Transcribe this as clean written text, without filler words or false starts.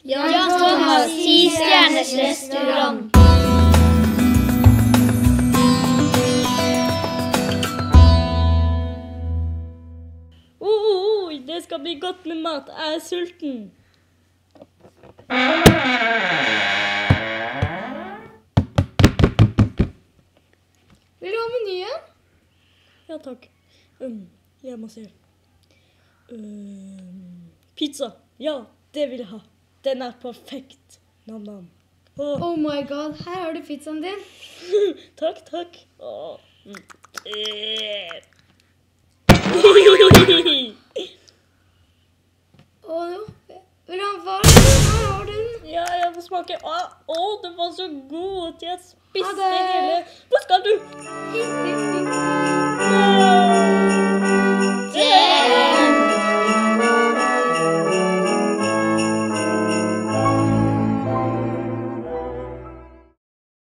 Jan Thomas 10-stjerners restaurant. Det skal bli godt med mat. Jeg er sulten. Vil du ha menyen? Ja, takk. Jeg må se. Pizza. Ja, det vil jeg ha. Den er perfekt. Nam-nam. Oh my god, her har du pizzaen din. Takk, takk. Vil du ha varm? Her har du den. Ja, jeg må smake. Det var så god at jeg spiste hele. Hvor skal du?